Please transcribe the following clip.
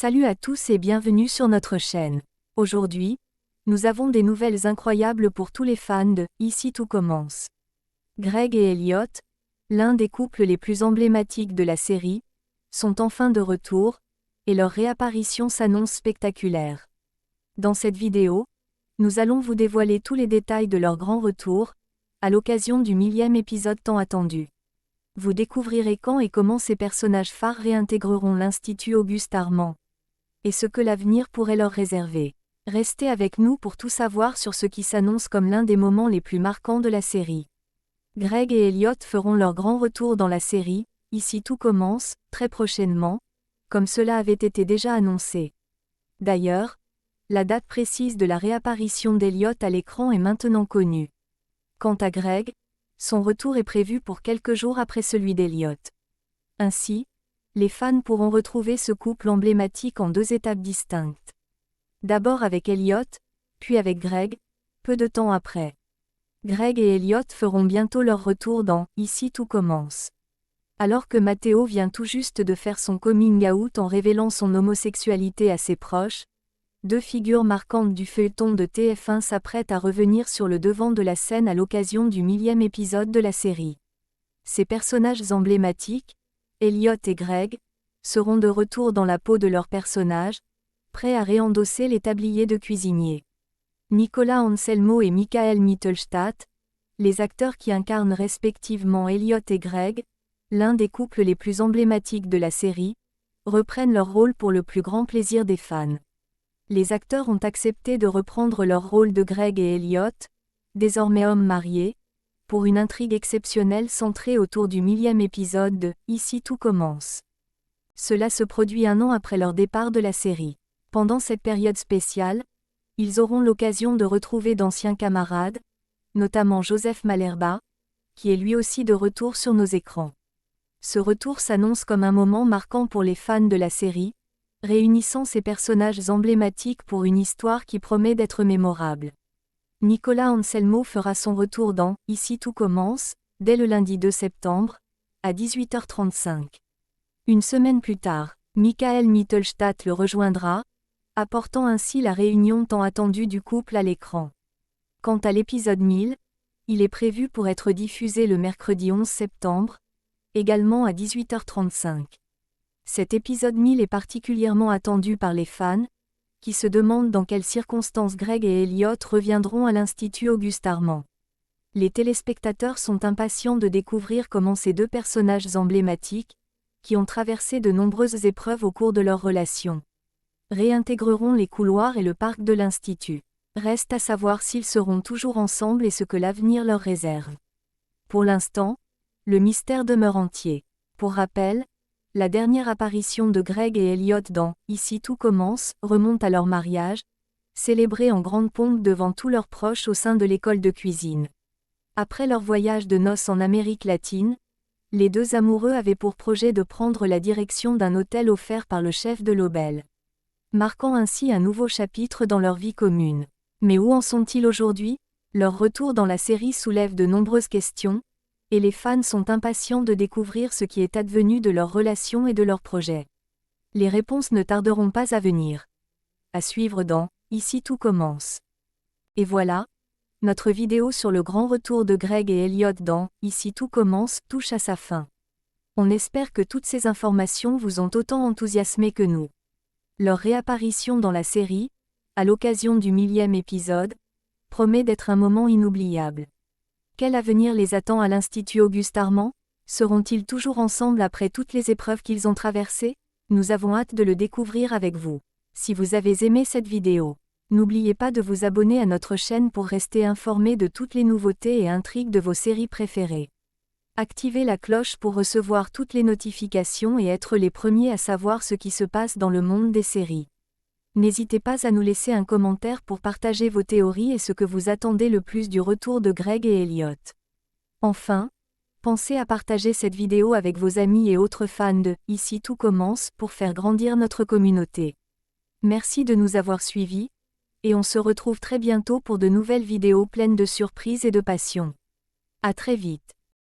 Salut à tous et bienvenue sur notre chaîne. Aujourd'hui, nous avons des nouvelles incroyables pour tous les fans de Ici tout commence. Greg et Elliot, l'un des couples les plus emblématiques de la série, sont enfin de retour, et leur réapparition s'annonce spectaculaire. Dans cette vidéo, nous allons vous dévoiler tous les détails de leur grand retour, à l'occasion du 1000e épisode tant attendu. Vous découvrirez quand et comment ces personnages phares réintégreront l'Institut Auguste Armand. Et ce que l'avenir pourrait leur réserver. Restez avec nous pour tout savoir sur ce qui s'annonce comme l'un des moments les plus marquants de la série. Greg et Elliot feront leur grand retour dans la série, Ici tout commence, très prochainement, comme cela avait été déjà annoncé. D'ailleurs, la date précise de la réapparition d'Elliot à l'écran est maintenant connue. Quant à Greg, son retour est prévu pour quelques jours après celui d'Elliot. Ainsi, les fans pourront retrouver ce couple emblématique en deux étapes distinctes. D'abord avec Elliot, puis avec Greg, peu de temps après. Greg et Elliot feront bientôt leur retour dans « Ici tout commence ». Alors que Matteo vient tout juste de faire son coming out en révélant son homosexualité à ses proches, deux figures marquantes du feuilleton de TF1 s'apprêtent à revenir sur le devant de la scène à l'occasion du 1000e épisode de la série. Ces personnages emblématiques, Elliot et Greg, seront de retour dans la peau de leurs personnages, prêts à réendosser les tabliers de cuisinier. Nicolas Anselmo et Michael Mittelstadt, les acteurs qui incarnent respectivement Elliot et Greg, l'un des couples les plus emblématiques de la série, reprennent leur rôle pour le plus grand plaisir des fans. Les acteurs ont accepté de reprendre leur rôle de Greg et Elliot, désormais hommes mariés, pour une intrigue exceptionnelle centrée autour du 1000e épisode de « Ici tout commence ». Cela se produit un an après leur départ de la série. Pendant cette période spéciale, ils auront l'occasion de retrouver d'anciens camarades, notamment Joseph Malerba, qui est lui aussi de retour sur nos écrans. Ce retour s'annonce comme un moment marquant pour les fans de la série, réunissant ces personnages emblématiques pour une histoire qui promet d'être mémorable. Nicolas Anselmo fera son retour dans « Ici tout commence » dès le lundi 2 septembre, à 18h35. Une semaine plus tard, Michael Mittelstadt le rejoindra, apportant ainsi la réunion tant attendue du couple à l'écran. Quant à l'épisode 1000, il est prévu pour être diffusé le mercredi 11 septembre, également à 18h35. Cet épisode 1000 est particulièrement attendu par les fans, qui se demandent dans quelles circonstances Greg et Elliot reviendront à l'Institut Auguste Armand. Les téléspectateurs sont impatients de découvrir comment ces deux personnages emblématiques, qui ont traversé de nombreuses épreuves au cours de leur relation, réintégreront les couloirs et le parc de l'Institut. Reste à savoir s'ils seront toujours ensemble et ce que l'avenir leur réserve. Pour l'instant, le mystère demeure entier. Pour rappel, la dernière apparition de Greg et Elliot dans « Ici tout commence » remonte à leur mariage, célébré en grande pompe devant tous leurs proches au sein de l'école de cuisine. Après leur voyage de noces en Amérique latine, les deux amoureux avaient pour projet de prendre la direction d'un hôtel offert par le chef de l'auberge, marquant ainsi un nouveau chapitre dans leur vie commune. Mais où en sont-ils aujourd'hui ? Leur retour dans la série soulève de nombreuses questions, et les fans sont impatients de découvrir ce qui est advenu de leur relation et de leurs projets. Les réponses ne tarderont pas à venir. À suivre dans « Ici tout commence ». Et voilà, notre vidéo sur le grand retour de Greg et Elliot dans « Ici tout commence » touche à sa fin. On espère que toutes ces informations vous ont autant enthousiasmé que nous. Leur réapparition dans la série, à l'occasion du 1000e épisode, promet d'être un moment inoubliable. Quel avenir les attend à l'Institut Auguste Armand ? Seront-ils toujours ensemble après toutes les épreuves qu'ils ont traversées ? Nous avons hâte de le découvrir avec vous. Si vous avez aimé cette vidéo, n'oubliez pas de vous abonner à notre chaîne pour rester informé de toutes les nouveautés et intrigues de vos séries préférées. Activez la cloche pour recevoir toutes les notifications et être les premiers à savoir ce qui se passe dans le monde des séries. N'hésitez pas à nous laisser un commentaire pour partager vos théories et ce que vous attendez le plus du retour de Greg et Elliot. Enfin, pensez à partager cette vidéo avec vos amis et autres fans de « Ici tout commence » pour faire grandir notre communauté. Merci de nous avoir suivis, et on se retrouve très bientôt pour de nouvelles vidéos pleines de surprises et de passion. À très vite.